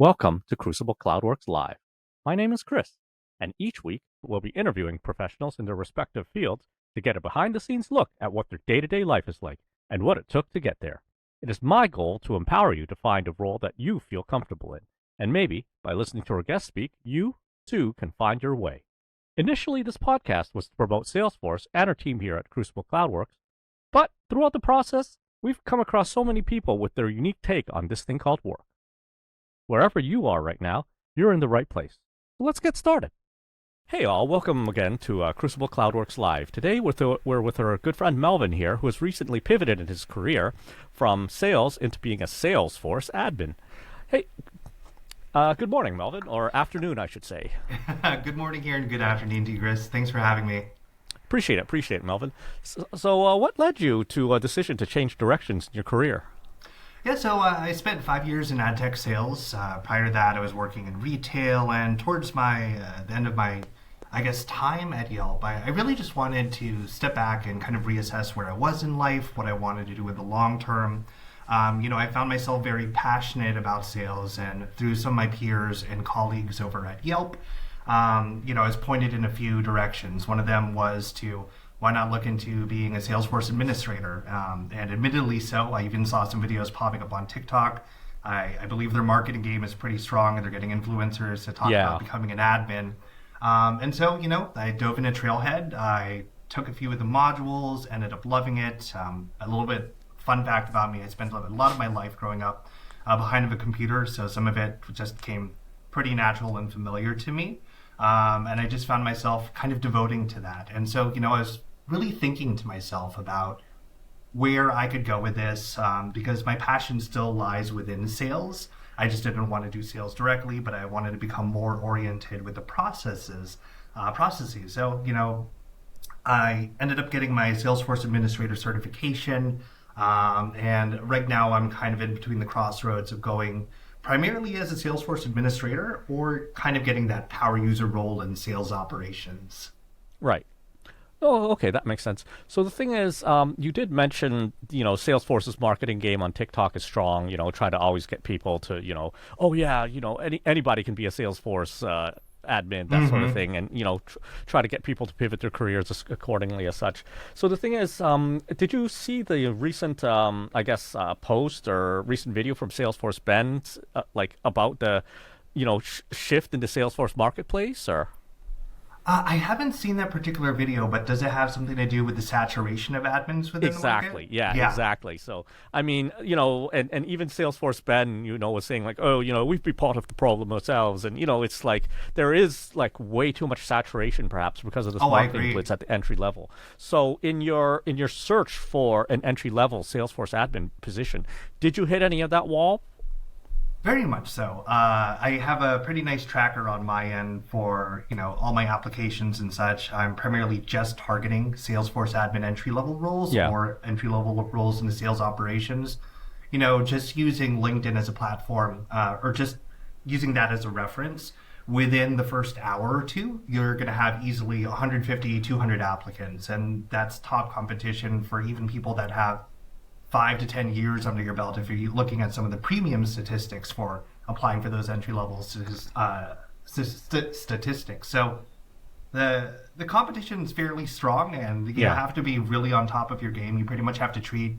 Welcome to Crucible Cloudworks Live. My name is Chris, and each week we'll be interviewing professionals in their respective fields to get a behind-the-scenes look at what their day-to-day life is like and what it took to get there. It is my goal to empower you to find a role that you feel comfortable in, and maybe, by listening to our guests speak, you, too, can find your way. Initially, this podcast was to promote Salesforce and our team here at Crucible Cloudworks, but throughout the process, we've come across so many people with their unique take on this thing called work. Wherever you are right now, you're in the right place. So let's get started. Hey all, welcome again to Crucible Cloudworks Live. Today we're with our good friend Melvin here, who has recently pivoted in his career from sales into being a Salesforce admin. Hey, good morning, Melvin, or afternoon, I should say. Good morning here and good afternoon to you, Chris. Thanks for having me. Appreciate it, Melvin. So what led you to a decision to change directions in your career? Yeah, so I spent 5 years in AdTech sales. Prior to that, I was working in retail, and towards the end of my, time at Yelp, I really just wanted to step back and kind of reassess where I was in life, what I wanted to do in the long term. I found myself very passionate about sales, and through some of my peers and colleagues over at Yelp, I was pointed in a few directions. One of them was to why not look into being a Salesforce administrator? And admittedly so, I even saw some videos popping up on TikTok. I believe their marketing game is pretty strong, and they're getting influencers to talk about becoming an admin. And so, I dove into Trailhead. I took a few of the modules, ended up loving it. A little bit fun fact about me, I spent a lot of my life growing up behind a computer, so some of it just came pretty natural and familiar to me. And I just found myself kind of devoting to that. And so, I was really thinking to myself about where I could go with this, because my passion still lies within sales. I just didn't want to do sales directly, but I wanted to become more oriented with the processes. So, I ended up getting my Salesforce Administrator certification, and right now I'm kind of in between the crossroads of going primarily as a Salesforce Administrator or kind of getting that power user role in sales operations. Right. Oh, okay, that makes sense. So the thing is, you did mention, Salesforce's marketing game on TikTok is strong, try to always get people to, oh yeah, anybody can be a Salesforce admin, that sort of thing, and, try to get people to pivot their careers accordingly as such. So the thing is, did you see the recent, post or recent video from Salesforce Ben, about the, shift into Salesforce Marketplace, or? I haven't seen that particular video, but does it have something to do with the saturation of admins within the market? Yeah, exactly. So, I mean, and even Salesforce Ben, was saying like, oh, we've been part of the problem ourselves. And, it's like there is like way too much saturation perhaps because of this marketing blitz at the entry level. So in your search for an entry level Salesforce admin position, did you hit any of that wall? Very much so. I have a pretty nice tracker on my end for, all my applications and such. I'm primarily just targeting Salesforce admin entry-level roles or entry-level roles in the sales operations. Just using LinkedIn as a platform or just using that as a reference, within the first hour or two, you're going to have easily 150, 200 applicants. And that's top competition for even people that have 5 to 10 years under your belt if you're looking at some of the premium statistics for applying for those entry-level statistics. So the competition is fairly strong, and you have to be really on top of your game. You pretty much have to treat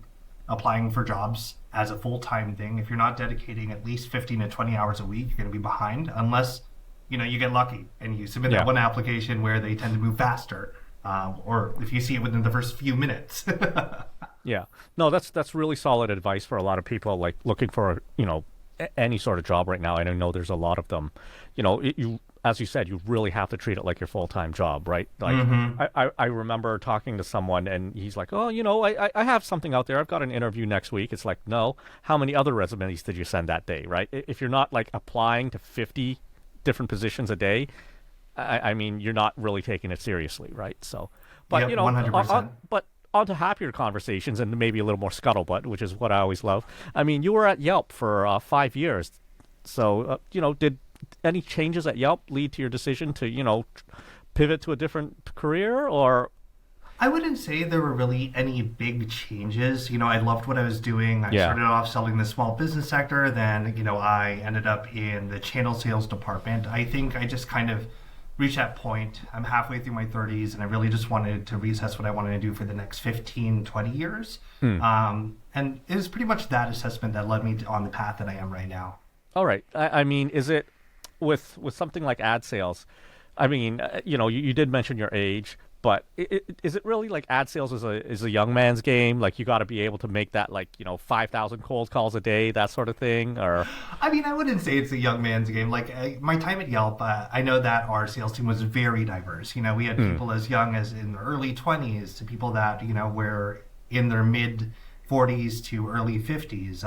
applying for jobs as a full-time thing. If you're not dedicating at least 15 to 20 hours a week, you're going to be behind unless you get lucky and you submit that one application where they tend to move faster, or if you see it within the first few minutes. Yeah, no, that's really solid advice for a lot of people like looking for any sort of job right now. And I know there's a lot of them. You as you said, you really have to treat it like your full-time job, right? Like I remember talking to someone and he's like, oh, I have something out there. I've got an interview next week. It's like, no, how many other resumes did you send that day, right? If you're not like applying to 50 different positions a day, I mean, you're not really taking it seriously, right? So, but 100%. But on to happier conversations and maybe a little more scuttlebutt, which is what I always love. I mean, you were at Yelp for 5 years. So, did any changes at Yelp lead to your decision to, pivot to a different career, or? I wouldn't say there were really any big changes. I loved what I was doing. I Yeah. started off selling the small business sector. Then, I ended up in the channel sales department. I think I just kind of reached that point. I'm halfway through my 30s, and I really just wanted to reassess what I wanted to do for the next 15, 20 years. And it was pretty much that assessment that led me on the path that I am right now. All right. I mean, is it with something like ad sales? I mean, you did mention your age, but is it really like ad sales is a young man's game? Like you got to be able to make that 5,000 cold calls a day, that sort of thing, or I mean, I wouldn't say it's a young man's game. My time at Yelp, I know that our sales team was very diverse. We had people as young as in their early 20s to people that, were in their mid 40s to early 50s.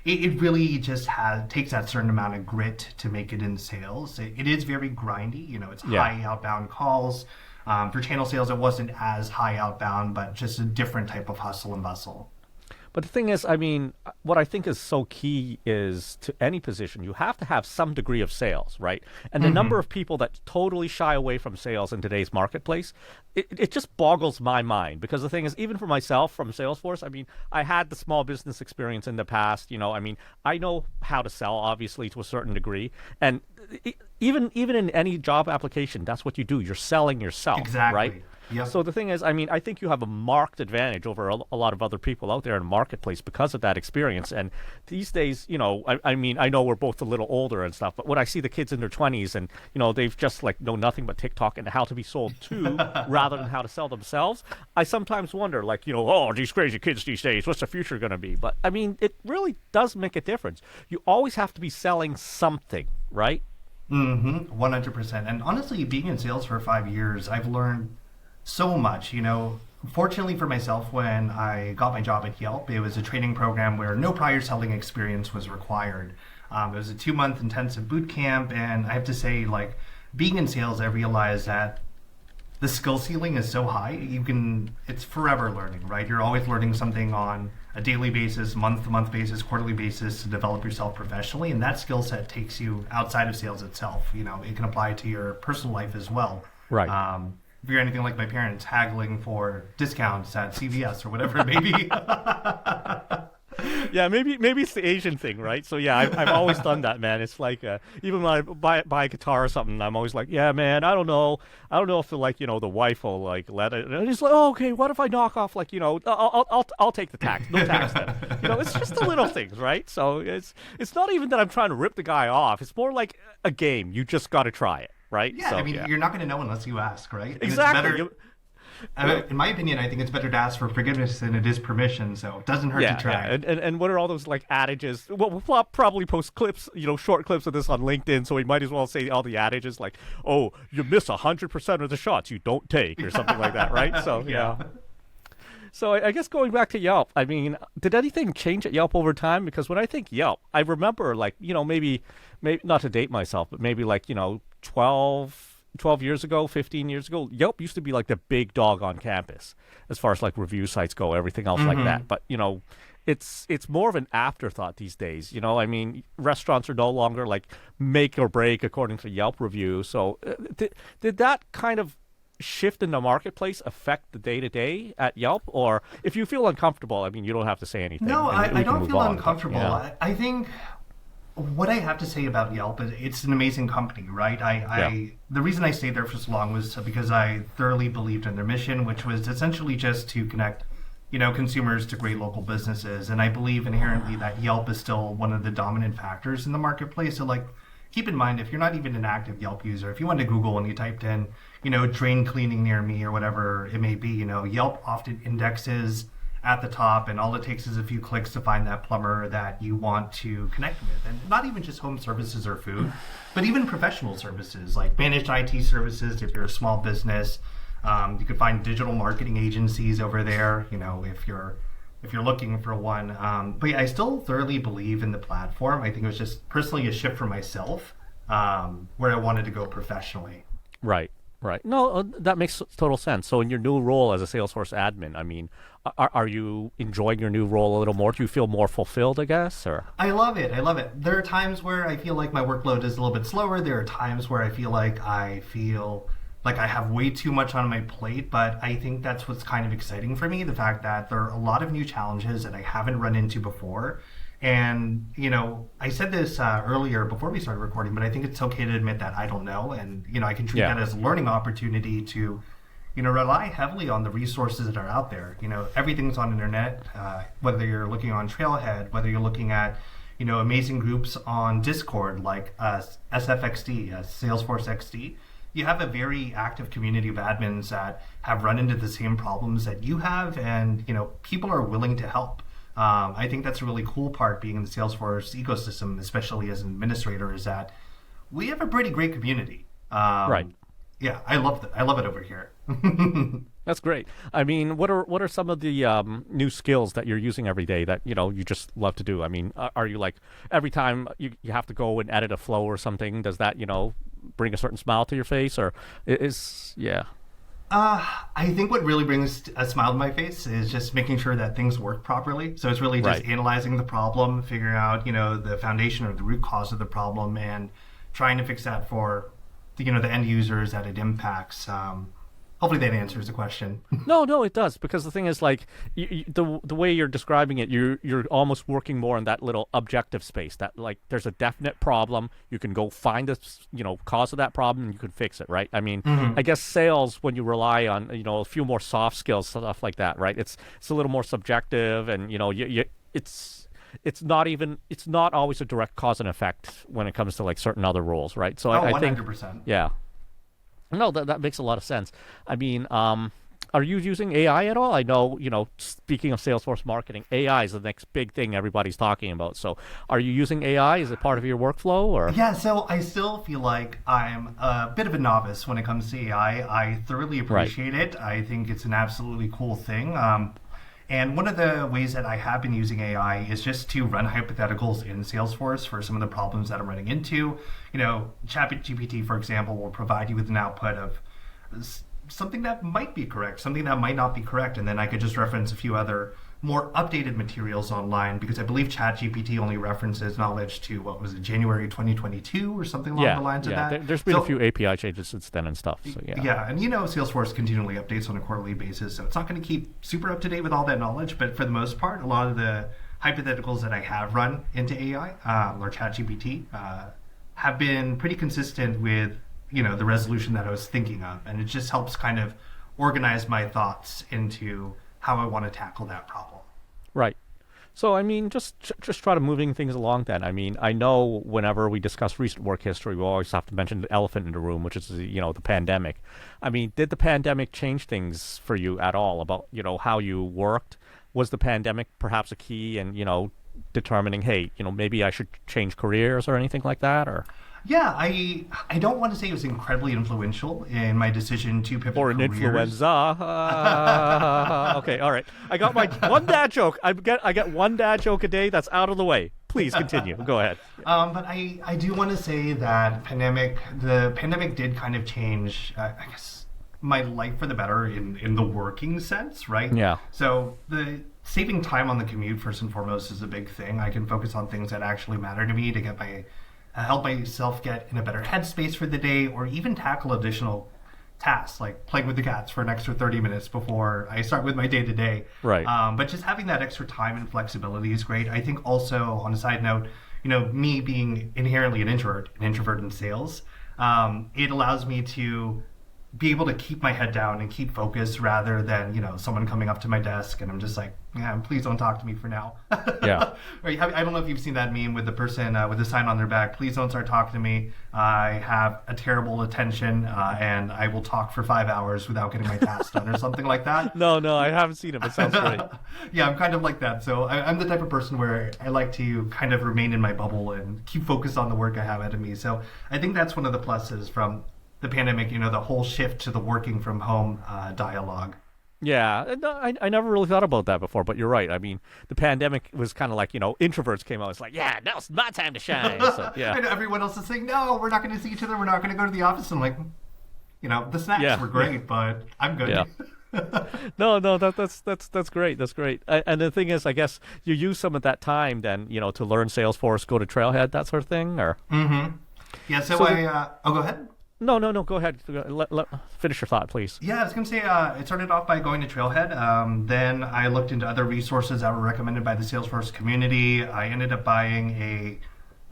It really just takes that certain amount of grit to make it in sales. It is very grindy. It's high outbound calls. For channel sales, it wasn't as high outbound, but just a different type of hustle and bustle. But the thing is, I mean, what I think is so key is to any position, you have to have some degree of sales, right? And the number of people that totally shy away from sales in today's marketplace, it just boggles my mind. Because the thing is, even for myself from Salesforce, I mean, I had the small business experience in the past. I mean, I know how to sell, obviously, to a certain degree. And even in any job application, that's what you do. You're selling yourself, Exactly. right? Yep. So the thing is, I mean, I think you have a marked advantage over a lot of other people out there in the marketplace because of that experience. And these days, I mean, I know we're both a little older and stuff, but when I see the kids in their 20s and, they've just know nothing but TikTok and how to be sold to rather than how to sell themselves, I sometimes wonder, oh, these crazy kids these days, what's the future going to be? But I mean, it really does make a difference. You always have to be selling something, right? 100%. And honestly, being in sales for 5 years, I've learned so much. Fortunately for myself, when I got my job at Yelp, it was a training program where no prior selling experience was required. It was a 2-month intensive boot camp, and I have to say, being in sales, I realized that the skill ceiling is so high. It's forever learning, right? You're always learning something on a daily basis, month-to-month basis, quarterly basis to develop yourself professionally, and that skill set takes you outside of sales itself. It can apply to your personal life as well. Right. If you're anything like my parents, haggling for discounts at CVS or whatever it may be. Yeah, maybe it's the Asian thing, right? So yeah, I've always done that, man. It's like even when I buy a guitar or something, I'm always like, yeah, man, I don't know if the the wife will let it. And it's like, oh, okay, what if I knock off I'll take the tax, no tax then. It's just the little things, right? So it's not even that I'm trying to rip the guy off. It's more like a game. You just got to try it, right? Yeah, so, I mean, you're not going to know unless you ask, right? And exactly. It's better, in my opinion, I think it's better to ask for forgiveness than it is permission, so it doesn't hurt to try. Yeah. And what are all those adages? Well, we'll probably post clips, short clips of this on LinkedIn, so we might as well say all the adages like, oh, you miss 100% of the shots you don't take, or something like that, right? So, yeah. So I guess going back to Yelp, I mean, did anything change at Yelp over time? Because when I think Yelp, I remember maybe not to date myself, but maybe 12 years ago, 15 years ago, Yelp used to be the big dog on campus as far as review sites go, everything else like that. But, it's more of an afterthought these days. I mean, restaurants are no longer make or break according to Yelp review. So did that kind of shift in the marketplace affect the day-to-day at Yelp? Or if you feel uncomfortable, I mean, you don't have to say anything. No, I don't feel uncomfortable. But, I think what I have to say about Yelp is it's an amazing company, right? The reason I stayed there for so long was because I thoroughly believed in their mission, which was essentially just to connect, consumers to great local businesses. And I believe inherently that Yelp is still one of the dominant factors in the marketplace. So keep in mind, if you're not even an active Yelp user, if you went to Google and you typed in, drain cleaning near me or whatever it may be, Yelp often indexes at the top, and all it takes is a few clicks to find that plumber that you want to connect with. And not even just home services or food, but even professional services like managed IT services if you're a small business. You could find digital marketing agencies over there, if you're looking for one. But yeah, I still thoroughly believe in the platform. I think it was just personally a shift for myself where I wanted to go professionally. Right. No, that makes total sense. So in your new role as a Salesforce admin, I mean, are you enjoying your new role a little more? Do you feel more fulfilled, I guess? Or I love it. There are times where I feel like my workload is a little bit slower. There are times where I feel like I feel like I have way too much on my plate, but I think that's what's kind of exciting for me, the fact that there are a lot of new challenges that I haven't run into before. And, I said this earlier before we started recording, but I think it's okay to admit that I don't know. And, I can treat that as a learning opportunity to, rely heavily on the resources that are out there. Everything's on the internet, whether you're looking on Trailhead, whether you're looking at, amazing groups on Discord like SFXD, Salesforce XD. You have a very active community of admins that have run into the same problems that you have, and people are willing to help. I think that's a really cool part being in the Salesforce ecosystem, especially as an administrator, is that we have a pretty great community. Right. Yeah, I love it. I love it over here. That's great. I mean, what are some of the new skills that you're using every day that you just love to do? I mean, are you like every time you have to go and edit a flow or something? Does that bring a certain smile to your face, or yeah? I think what really brings a smile to my face is just making sure that things work properly. So it's really just analyzing the problem, figuring out the foundation or the root cause of the problem, and trying to fix that for the end users that it impacts. Hopefully that answers the question. No, it does, because the thing is, like, the way you're describing it, you're almost working more in that little objective space. That, like, there's a definite problem, you can go find the cause of that problem, and you can fix it, right? I mean, I guess sales, when you rely on a few more soft skills, stuff like that, right? It's a little more subjective, and it's not always a direct cause and effect when it comes to like certain other roles, right? So I think 100%. Yeah. No, that makes a lot of sense. I mean, are you using AI at all? I know, speaking of Salesforce marketing, AI is the next big thing everybody's talking about. So are you using AI? Is it part of your workflow? Or Yeah, so I still feel like I'm a bit of a novice when it comes to AI. I thoroughly appreciate it. I think it's an absolutely cool thing. And one of the ways that I have been using AI is just to run hypotheticals in Salesforce for some of the problems that I'm running into. ChatGPT, for example, will provide you with an output of something that might be correct, something that might not be correct, and then I could just reference a few other more updated materials online, because I believe ChatGPT only references knowledge to, what was it, January 2022 or something along the lines of that. There's been a few API changes since then and stuff. So yeah, and Salesforce continually updates on a quarterly basis, so it's not going to keep super up to date with all that knowledge, but for the most part, a lot of the hypotheticals that I have run into AI or ChatGPT have been pretty consistent with the resolution that I was thinking of, and it just helps kind of organize my thoughts into how I want to tackle that problem. Right. So, I mean, just try to moving things along then. I mean, I know whenever we discuss recent work history, we always have to mention the elephant in the room, which is, the pandemic. I mean, did the pandemic change things for you at all about, how you worked? Was the pandemic perhaps a key in, determining, hey, maybe I should change careers or anything like that? Or Yeah, I don't want to say it was incredibly influential in my decision to pivot or an careers. influenza. Okay, all right. I got my one dad joke. I get one dad joke a day. That's out of the way. Please continue. Go ahead. But I do want to say that the pandemic did kind of change, I guess, my life for the better in the working sense, right? Yeah. So the saving time on the commute, first and foremost, is a big thing. I can focus on things that actually matter to me to get help myself get in a better headspace for the day, or even tackle additional tasks like playing with the cats for an extra 30 minutes before I start with my day-to-day. Right. But just having that extra time and flexibility is great. I think also, on a side note, me being inherently an introvert in sales, it allows me to be able to keep my head down and keep focused rather than, someone coming up to my desk and I'm just like, yeah, please don't talk to me for now. Yeah. I don't know if you've seen that meme with the person with the sign on their back, please don't start talking to me. I have a terrible attention and I will talk for 5 hours without getting my task done or something like that. No, I haven't seen it, but it sounds great. Yeah, I'm kind of like that. So I'm the type of person where I like to kind of remain in my bubble and keep focused on the work I have ahead of me. So I think that's one of the pluses from the pandemic, the whole shift to the working from home dialogue. Yeah, I never really thought about that before, but you're right. I mean, the pandemic was kind of like, introverts came out. It's like, yeah, now's my time to shine. So, yeah. And everyone else is saying, no, we're not going to see each other. We're not going to go to the office. I'm like, the snacks were great, but I'm good. Yeah. No, that's great. That's great. And the thing is, I guess you use some of that time then, to learn Salesforce, go to Trailhead, that sort of thing, or? Mm-hmm. Yeah, so go ahead. No. Go ahead. Finish your thought, please. Yeah, I was going to say it started off by going to Trailhead. Then I looked into other resources that were recommended by the Salesforce community. I ended up buying it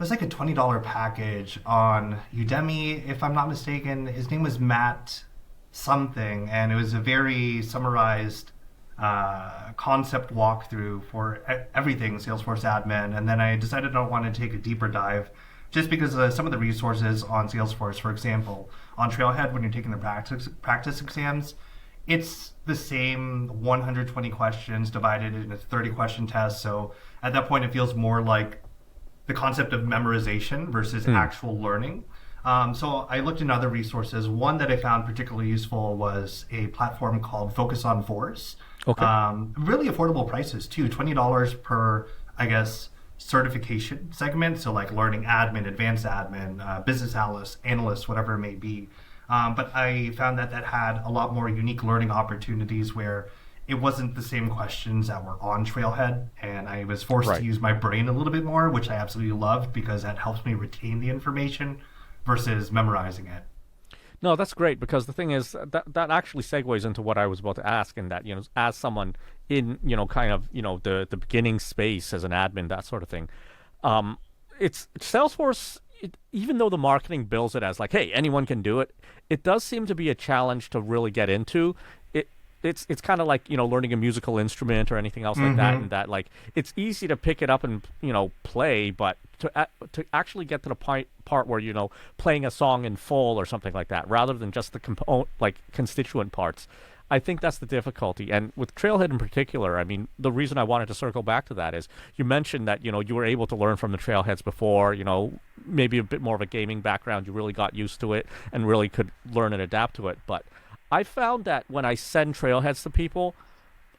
was like a $20 package on Udemy, if I'm not mistaken. His name was Matt something, and it was a very summarized concept walkthrough for everything Salesforce Admin. And then I decided I wanted to take a deeper dive just because some of the resources on Salesforce, for example, on Trailhead, when you're taking the practice exams, it's the same 120 questions divided into 30 question tests. So at that point, it feels more like the concept of memorization versus actual learning. So I looked into other resources. One that I found particularly useful was a platform called Focus on Force. Okay. Really affordable prices too, $20 per, I guess, certification segment. So like learning admin, advanced admin, business analyst, whatever it may be. But I found that had a lot more unique learning opportunities where it wasn't the same questions that were on Trailhead, and I was forced to use my brain a little bit more, which I absolutely loved because that helps me retain the information versus memorizing it. No, that's great, because the thing is that actually segues into what I was about to ask, in that, as someone in, kind of, the beginning space as an admin, that sort of thing. It's Salesforce, even though the marketing bills it as like, hey, anyone can do it, it does seem to be a challenge to really get into. It's kind of like, learning a musical instrument or anything else like that, and that, like, it's easy to pick it up and, play, but to actually get to the part where, playing a song in full or something like that, rather than just the constituent parts, I think that's the difficulty. And with Trailhead in particular, I mean, the reason I wanted to circle back to that is you mentioned that, you were able to learn from the Trailheads before, maybe a bit more of a gaming background, you really got used to it and really could learn and adapt to it. But I found that when I send Trailheads to people,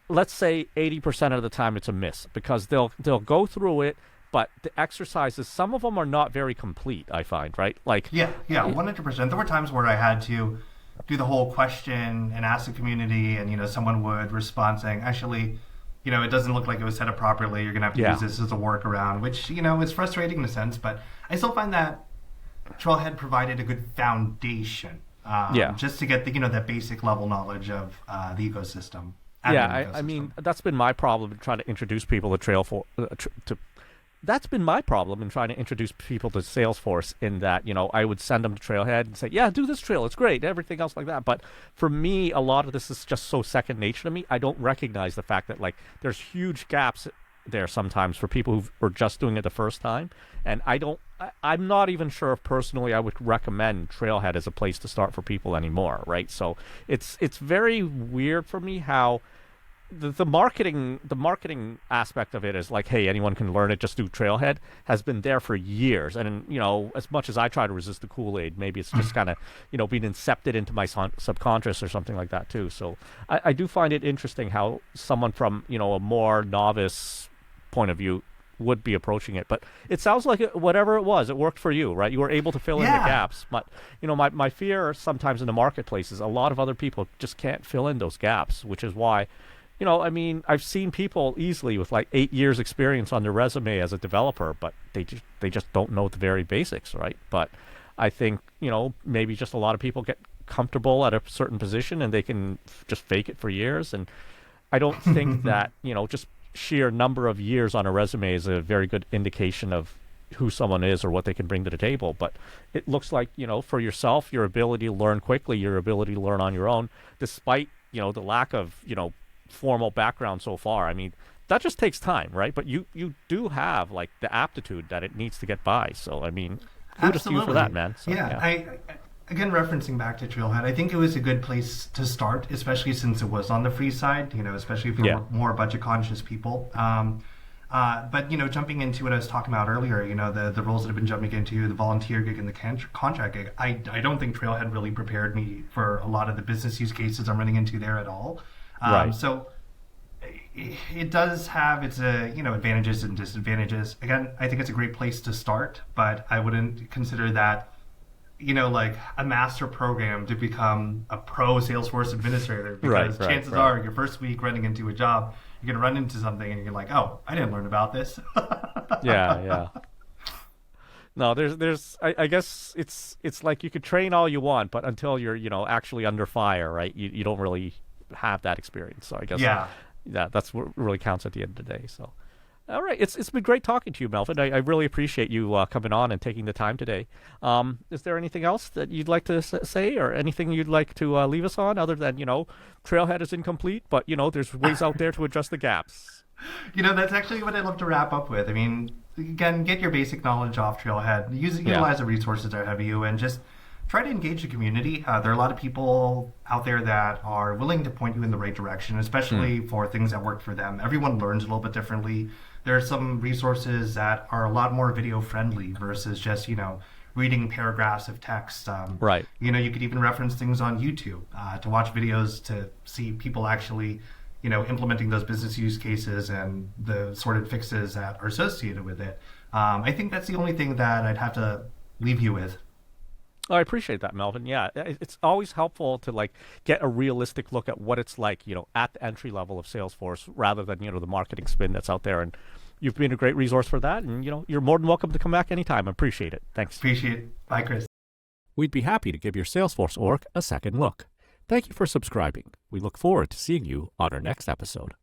let's say 80% of the time it's a miss, because they'll go through it, but the exercises, some of them are not very complete, I find, right? Like, yeah, 100%. There were times where I had to do the whole question and ask the community, and someone would respond saying, actually, it doesn't look like it was set up properly. You're gonna have to use this as a workaround, which is frustrating in a sense, but I still find that Trailhead provided a good foundation. Just to get the that basic level knowledge of the ecosystem. I mean, that's been my problem in trying to introduce people to that's been my problem in trying to introduce people to Salesforce, in that, I would send them to Trailhead and say, yeah, do this trail, it's great, everything else like that. But for me, a lot of this is just so second nature to me. I don't recognize the fact that, like, there's huge gaps there sometimes for people who are just doing it the first time. And I'm not even sure if personally I would recommend Trailhead as a place to start for people anymore, right? So it's very weird for me how the marketing aspect of it is like, hey, anyone can learn it, just do Trailhead, has been there for years. And, as much as I try to resist the Kool-Aid, maybe it's just kind of, being incepted into my subconscious or something like that too. So I do find it interesting how someone from, a more novice point of view would be approaching it. But it sounds like whatever it was, it worked for you, right? You were able to fill in the gaps. But, my fear sometimes in the marketplace is a lot of other people just can't fill in those gaps, which is why, I mean, I've seen people easily with like 8 years experience on their resume as a developer, but they just don't know the very basics, right? But I think, maybe just a lot of people get comfortable at a certain position and they can just fake it for years. And I don't think that, just sheer number of years on a resume is a very good indication of who someone is or what they can bring to the table. But it looks like, for yourself, your ability to learn quickly, your ability to learn on your own, despite, the lack of, formal background so far. I mean, that just takes time, right? But you do have, like, the aptitude that it needs to get by. So, I mean, kudos to you for that, man. So, I again, referencing back to Trailhead, I think it was a good place to start, especially since it was on the free side, especially if you're more budget conscious people. But, jumping into what I was talking about earlier, the roles that I've been jumping into, the volunteer gig and the contract gig, I don't think Trailhead really prepared me for a lot of the business use cases I'm running into there at all. So it does have its advantages and disadvantages. Again, I think it's a great place to start, but I wouldn't consider that like a master program to become a pro Salesforce administrator, because chances are your first week running into a job, you're going to run into something and you're like, oh, I didn't learn about this. Yeah. No, I guess it's like you could train all you want, but until you're, actually under fire, right? You don't really have that experience. So I guess Yeah. that's what really counts at the end of the day. So, all right, it's been great talking to you, Melvin. I really appreciate you coming on and taking the time today. Is there anything else that you'd like to say, or anything you'd like to leave us on, other than Trailhead is incomplete, but there's ways out there to adjust the gaps. That's actually what I'd love to wrap up with. I mean, again, get your basic knowledge off Trailhead, utilize the resources ahead of you, and just try to engage the community. There are a lot of people out there that are willing to point you in the right direction, especially for things that work for them. Everyone learns a little bit differently. There are some resources that are a lot more video friendly versus just, reading paragraphs of text. Right. You could even reference things on YouTube to watch videos to see people actually implementing those business use cases and the sort of fixes that are associated with it. I think that's the only thing that I'd have to leave you with. Oh, I appreciate that, Melvin. Yeah, it's always helpful to get a realistic look at what it's like, at the entry level of Salesforce, rather than the marketing spin that's out there. And you've been a great resource for that. And you're more than welcome to come back anytime. I appreciate it. Thanks. Appreciate it. Bye, Chris. We'd be happy to give your Salesforce org a second look. Thank you for subscribing. We look forward to seeing you on our next episode.